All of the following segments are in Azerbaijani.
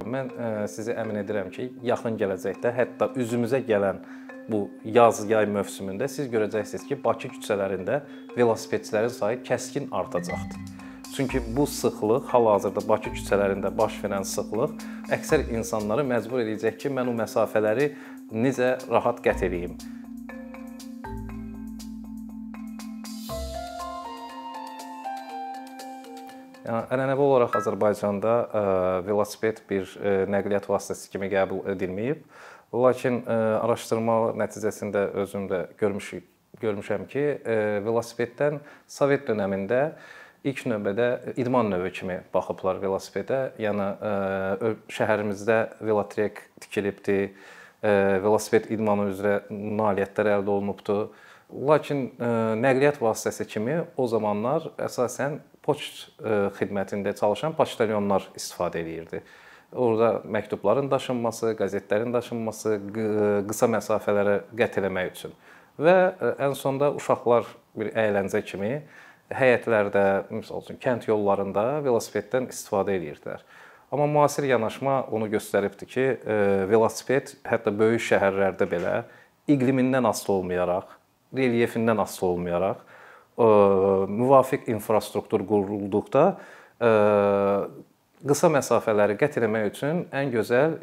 Mən sizi əmin edirəm ki, yaxın gələcəkdə, hətta üzümüzə gələn bu yaz-yay mövsümündə siz görəcəksiniz ki, Bakı küçələrində velosipedçilərin sayı kəskin artacaqdır. Çünki bu sıxlıq, hal-hazırda Bakı küçələrində baş verən sıxlıq əksər insanları məcbur edəcək ki, mən o məsafələri necə rahat qət edeyim. Yəni, ənənəvi olaraq Azərbaycanda velosiped bir nəqliyyat vasitəsi kimi qəbul edilməyib. Lakin araşdırma nəticəsində özüm də görmüşəm ki, velosipeddən Sovet dönəmində ilk növbədə idman növü kimi baxıblar velosipedə. Yəni şəhərimizdə velotrek tikilibdi, velosiped idmanı üzrə nailiyyətlər əldə olunubdu. Lakin nəqliyyat vasitəsi kimi o zamanlar əsasən poçt xidmətində çalışan poçtalyonlar istifadə edirdi. Orada məktubların daşınması, qəzetlərin daşınması, qısa məsafələrə qət etmək üçün və ən sonda uşaqlar bir əyləncə kimi həyətlərdə, məsəl üçün kənd yollarında velosipeddən istifadə edirdilər. Amma müasir yanaşma onu göstəribdi ki, velosiped hətta böyük şəhərlərdə belə iqlimindən asılı olmayaraq, relyefindən asılı olmayaraq müvafiq infrastruktur qurulduqda qısa məsafələri qət etmək üçün ən gözəl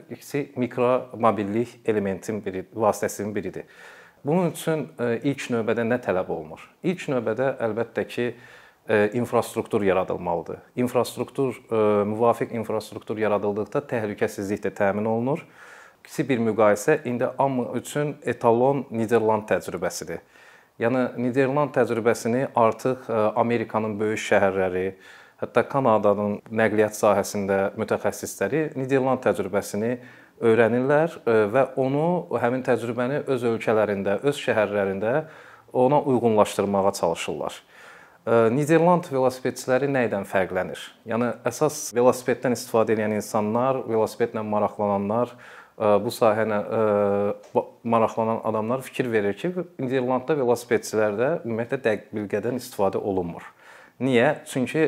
mikromobillik vasitəsinin biridir. Bunun üçün ilk növbədə nə tələb olunur? İlk növbədə əlbəttə ki, infrastruktur yaradılmalıdır. Müvafiq infrastruktur yaradıldıqda təhlükəsizlik də təmin olunur. Kiçik bir müqayisə indi hamı üçün etalon Niderland təcrübəsidir. Yəni Niderland təcrübəsini artıq Amerikanın böyük şəhərləri, hətta Kanadanın nəqliyyat sahəsində mütəxəssisləri Niderland təcrübəsini öyrənirlər və həmin təcrübəni öz ölkələrində, öz şəhərlərində ona uyğunlaşdırmağa çalışırlar. Niderland velosipedçiləri nədən fərqlənir? Yəni əsas velosipeddən istifadə edən insanlar, velosipedlə maraqlananlar, bu sahəyə maraqlanan adamlar fikir verir ki, Niderlandda velosipedçilərdə ümumiyyətlə dəbilqədən istifadə olunmur. Niyə? Çünki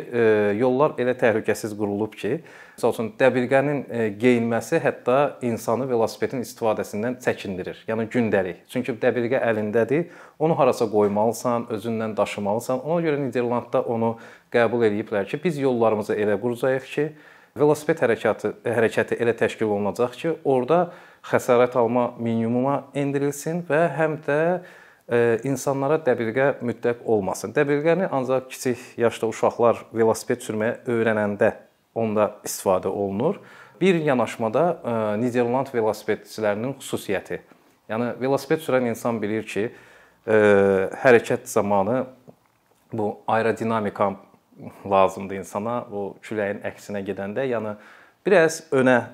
yollar elə təhlükəsiz qurulub ki, məsəl üçün dəbilqənin geyinməsi hətta insanı velosipedin istifadəsindən çəkindirir. Yəni gündəlik. Çünki dəbilqə əlindədir, onu harasa qoymalısan, özünlə daşımalısan. Ona görə Niderlandda onu qəbul ediblər ki, biz yollarımızı elə quracağıq ki, velosiped hərəkəti elə təşkil olunacaq ki, orada xəsarət alma minimuma endirilsin və həm də insanlara dəbilqə mütləq olmasın. Dəbilqəni ancaq kiçik yaşda uşaqlar velosiped sürməyə öyrənəndə onda istifadə olunur. Bir yanaşmada Niderland velosipedçilərinin xüsusiyyəti. Yəni velosiped sürən insan bilir ki, hərəkət zamanı bu aerodinamika lazımdır insana, bu küləyin əksinə gedəndə, yəni biraz önə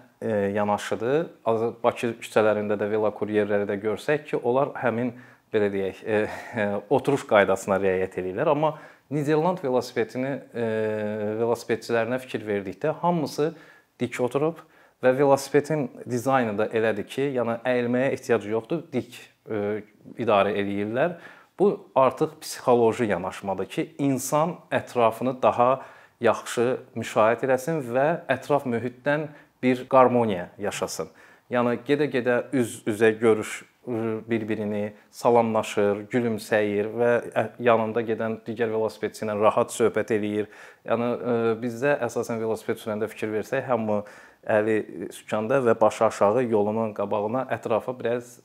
yanaşıdır. Bakı küçələrində də velokuryerləri də görsək ki, onlar həmin belə deyək, oturuş qaydasına riayət edirlər, amma Niderland velosipedçilərinə fikir verdikdə hamısı dik oturub və velosipedin dizaynı da elədir ki, yəni əyilməyə ehtiyac yoxdur, dik idarə edirlər. Bu artıq psixoloji yanaşmadır ki, insan ətrafını daha yaxşı müşahidə etsin və ətraf mühitdən bir qarmoniya yaşasın. Yəni gedə-gedə üz-üzə görüşür bir-birini, salamlaşır, gülümsəyir və yanında gedən digər velosipedçi ilə rahat söhbət eləyir. Yəni bizdə əsasən velosiped sürəndə fikir versək, hamı əli sükanda və başı aşağı yolunun qabağına, ətrafa biraz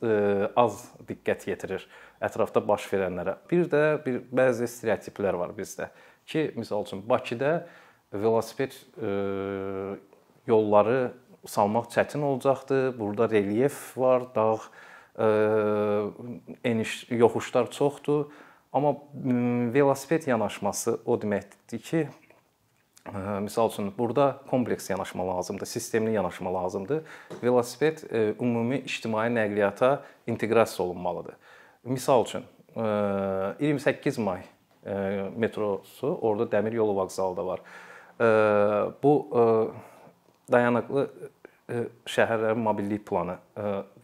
az diqqət yetirir, ətrafda baş verənlərə. Bir də bəzi stereotiplər var bizdə ki, misal üçün Bakıda velosiped yolları salmaq çətin olacaqdır. Burada relyef var, dağ, yoxuşlar çoxdur. Amma velosiped yanaşması o deməkdir ki, misal üçün burada kompleks yanaşma lazımdır, sistemli yanaşma lazımdır. Velosiped ümumi ictimai nəqliyyata inteqrasiya olunmalıdır. Misal üçün 28 may metrosu orada dəmir yolu vağzalı da var. Bu dayanıqlı şəhərlərin mobillik planı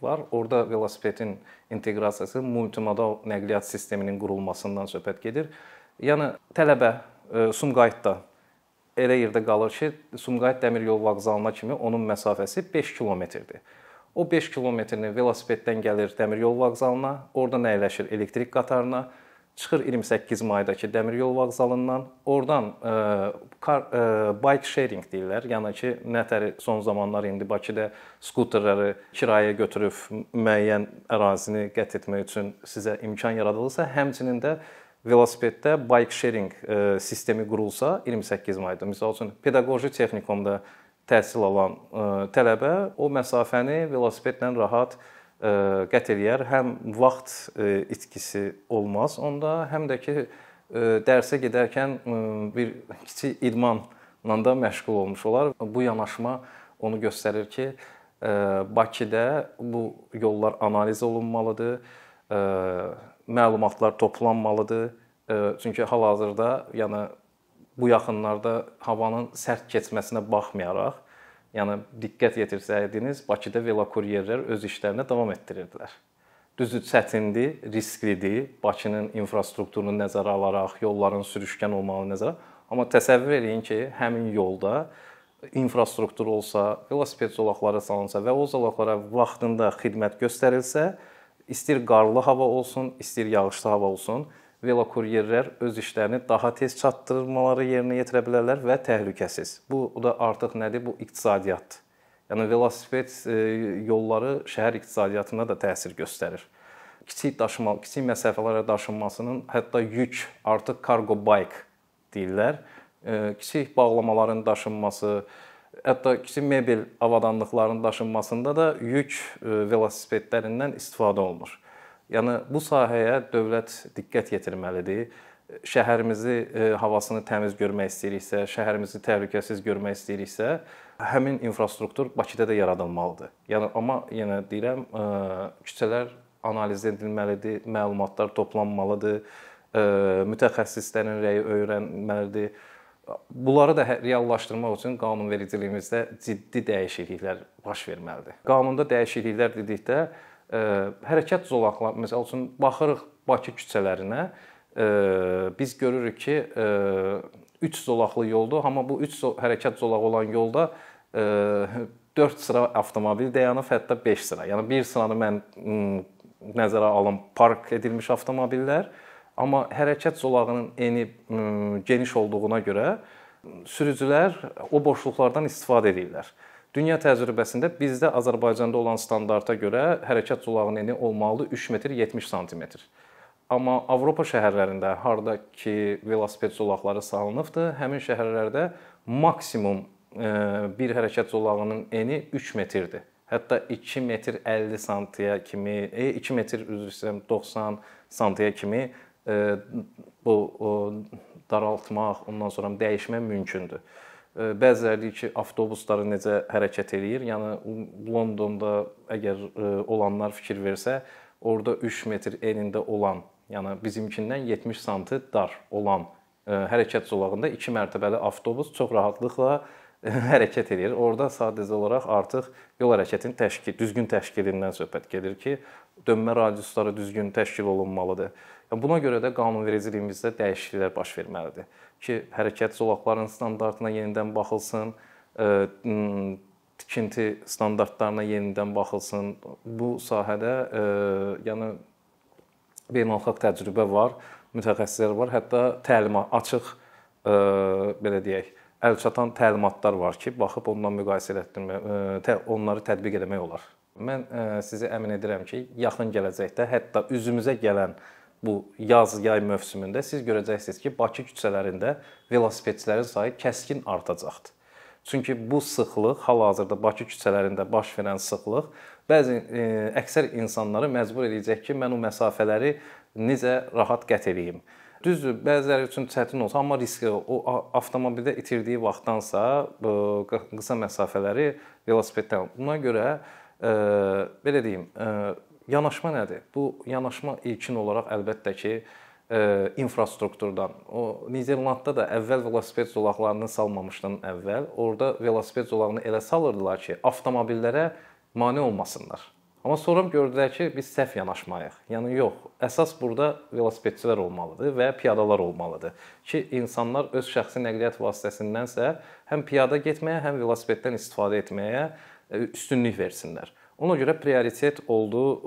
var. Orada velosipedin inteqrasiyası multimodal nəqliyyat sisteminin qurulmasından söhbət gedir. Yəni tələbə Sumqayıtda elə yerdə qalır ki, Sumqayıt dəmir yolu vağzalına kimi onun məsafəsi 5 kilometrdir. O 5 kilometrini velosipeddən gəlir dəmir yolu vağzalına, oradan əyləşir elektrik qatarına, çıxır 28 maydakı dəmir yolu vağzalından, oradan bike sharing deyirlər. Yəni ki, nətəri son zamanlar indi Bakıda skuterləri kirayə götürüb müəyyən ərazini qət etmək üçün sizə imkan yaradılırsa, həmçinin də velosipeddə bike sharing sistemi qurulsa 28 mayda, məsəl üçün pedaqoji texnikumda təhsil alan tələbə o məsafəni velosipedlə rahat qət eləyər. Həm vaxt itkisi olmaz onda, həm də ki dərsə gedərkən bir kiçik idmanla da məşğul olmuş olar. Bu yanaşma onu göstərir ki, Bakıda bu yollar analiz olunmalıdır, məlumatlar toplanmalıdır. Çünki hal-hazırda, yəni bu yaxınlarda havanın sərt keçməsinə baxmayaraq, yəni diqqət yetirsəydiniz, Bakıda velokuryerlər öz işlərinə davam etdirirdilər. Düzdür, çətindir, risklidir, Bakının infrastrukturunu nəzərə alaraq, yolların sürüşkən olmağını nəzərə, amma təsəvvür eləyin ki, həmin yolda infrastruktur olsa, velosiped zolaqları salınsa və o zolaqlara vaxtında xidmət göstərilsə, istir qarlı hava olsun, istir yağışlı hava olsun, velokuryerlər öz işlərini daha tez çatdırmaları yerinə yetirə bilərlər və təhlükəsiz. Bu da artıq nədir? Bu iqtisadiyyatdır. Yəni velosiped yolları şəhər iqtisadiyyatına da təsir göstərir. Kiçik məsafələrə daşınmasının, hətta yük artıq cargo bike deyirlər. Kiçik bağlamaların daşınması, hətta kiçik mebel avadanlıqlarının daşınmasında da yük velosipedlərindən istifadə olunur. Yəni bu sahəyə dövlət diqqət yetirməlidir. Şəhərimizi havasını təmiz görmək istəyiriksə, şəhərimizi təhlükəsiz görmək istəyiriksə, həmin infrastruktur Bakıda da yaradılmalıdır. Yəni amma yenə deyirəm, küçələr analiz edilməlidir, məlumatlar toplanmalıdır, mütəxəssislərin rəyi öyrənməlidir. Bunları da reallaşdırmaq üçün qanunvericiliyimizdə ciddi dəyişikliklər baş verməlidir. Qanunda dəyişikliklər dedikdə hərəkət zolaqları, məsəl üçün baxırıq Bakı küçələrinə, biz görürük ki, 3 zolaqlı yoldur, amma bu 3 hərəkət zolağı olan yolda 4 sıra avtomobil dayanıb, hətta 5 sıra. Yəni bir sıranı mən nəzərə alım park edilmiş avtomobillər, amma hərəkət zolağının eni geniş olduğuna görə sürücülər o boşluqlardan istifadə edirlər. Dünya təcrübəsində bizdə Azərbaycanda olan standarta görə hərəkət zolağının eni olmalıdır 3 metr 70 sm. Amma Avropa şəhərlərində harda ki velosiped zolaqları salınıbdır, həmin şəhərlərdə maksimum bir hərəkət zolağının eni 3 metrdir. Hətta 2 metr 50 sm-yə kimi, 2 metr 90 sm-yə kimi bu daraltmaq, ondan sonra dəyişmək mümkündür. Bəziləri deyir ki, avtobusları necə hərəkət eləyir? Yəni Londonda əgər olanlar fikir versə, orada 3 metr enində olan, yəni bizimkindən 70 sm dar olan hərəkət zolağında 2 mərtəbəli avtobus çox rahatlıqla hərəkət edir. Orada sadəcə olaraq artıq yol hərəkətinin düzgün təşkilindən söhbət gedir ki, dönmə radiusları düzgün təşkil olunmalıdır. Buna görə də qanunvericiliyimizdə dəyişikliklər baş verməlidir ki, hərəkət zolaqlarının standartına yenidən baxılsın, tikinti standartlarına yenidən baxılsın. Bu sahədə yəni beynəlxalq təcrübə var, mütəxəssislər var, hətta təlimat açıq belə deyək, əlçatan təlimatlar var ki, baxıb ondan müqayisə etdirmək, onları tətbiq etmək olar. Mən sizi əmin edirəm ki, yaxın gələcəkdə hətta üzümüzə gələn bu yaz-yay mövsümündə siz görəcəksiniz ki, Bakı küçələrində velosipedçilərin sayı kəskin artacaqdır. Çünki bu sıxlıq, hal-hazırda Bakı küçələrində baş verən sıxlıq bəzi əksər insanları məcbur edəcək ki, mən o məsafələri necə rahat qət edeyim. Düzdür, bəziləri üçün çətin olsa, amma riskli. O avtomobildə itirdiyi vaxtdansa qısa məsafələri velosipeddən. Buna görə belə deyim, yanaşma nədir? Bu yanaşma ilkin olaraq əlbəttə ki, infrastrukturdan. O Niderlandda da əvvəl velosiped zolaqlarını salmamışdan əvvəl orada velosiped zolağını elə salırdılar ki, avtomobillərə mane olmasınlar. Amma sonra gördülər ki, biz səhv yanaşmayıq. Yəni yox, əsas burada velosipedçilər olmalıdır və piyadalar olmalıdır ki, insanlar öz şəxsi nəqliyyat vasitəsindənsə həm piyada getməyə, həm velosipeddən istifadə etməyə üstünlük versinlər. Ona görə prioritet oldu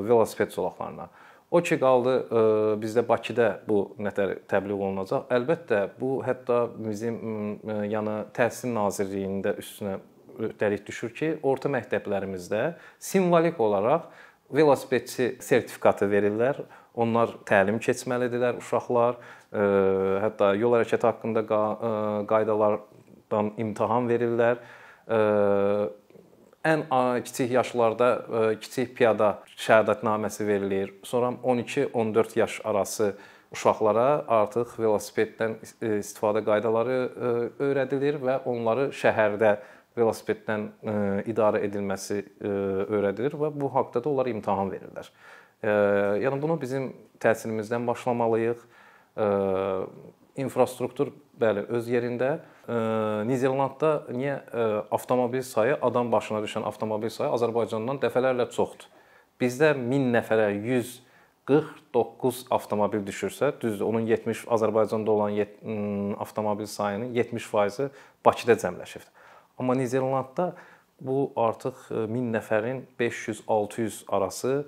velosiped zolaqlarına. O ki qaldı bizdə Bakıda bu nətər təbliğ olunacaq. Əlbəttə bu hətta bizim yəni Təhsil Nazirliyində üstünə öhdəlik düşür ki, orta məktəblərimizdə simvolik olaraq velosipedçi sertifikatı verirlər. Onlar təlim keçməlidirlər uşaqlar. Hətta yol hərəkəti haqqında qaydalardan imtahan verirlər. Ən kiçik yaşlarda kiçik piyada şəhadətnaməsi verilir. Sonra 12-14 yaş arası uşaqlara artıq velosipeddən istifadə qaydaları öyrədilir və onları şəhərdə velosipeddən idarə edilməsi öyrədilir və bu haqqda da onlar imtahan verirlər. Yəni bunu bizim təhsilimizdən başlamalıyıq. İnfrastruktur bəli öz yerində. Niderlandda niyə avtomobil sayı, adam başına düşən avtomobil sayı Azərbaycandan dəfələrlə çoxdur. Bizdə 1000 nəfərə 149 avtomobil düşürsə, düzdür, onun 70 Azərbaycanda olan avtomobil sayının 70%-i Bakıda cəmləşir. Amma Niderlandda bu artıq 1000 nəfərin 500-600 arası.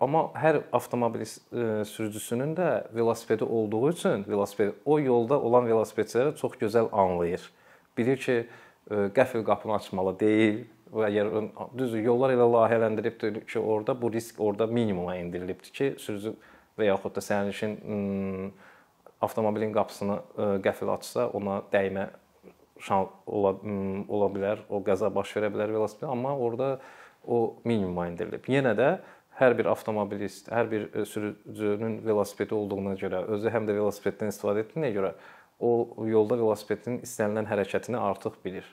Amma hər avtomobil sürücüsünün də velosipedi olduğu üçün o yolda olan velosipedçiləri çox gözəl anlayır. Bilir ki, qəfil qapını açmalı deyil və düzdür, yollar elə layihələndiribdir ki, orada bu risk orada minimuma endirilibdir ki, sürücü və yaxud da sərnişin avtomobilin qapısını qəfil açsa, ona dəymə ola bilər, o qəza baş verə bilər velosiped, amma orada o minimuma endirilib. Yenə də hər bir avtomobilist, hər bir sürücünün velosipedi olduğuna görə, özü həm də velosipeddən istifadə etdiyinə görə o yolda velosipedin istənilən hərəkətini artıq bilir.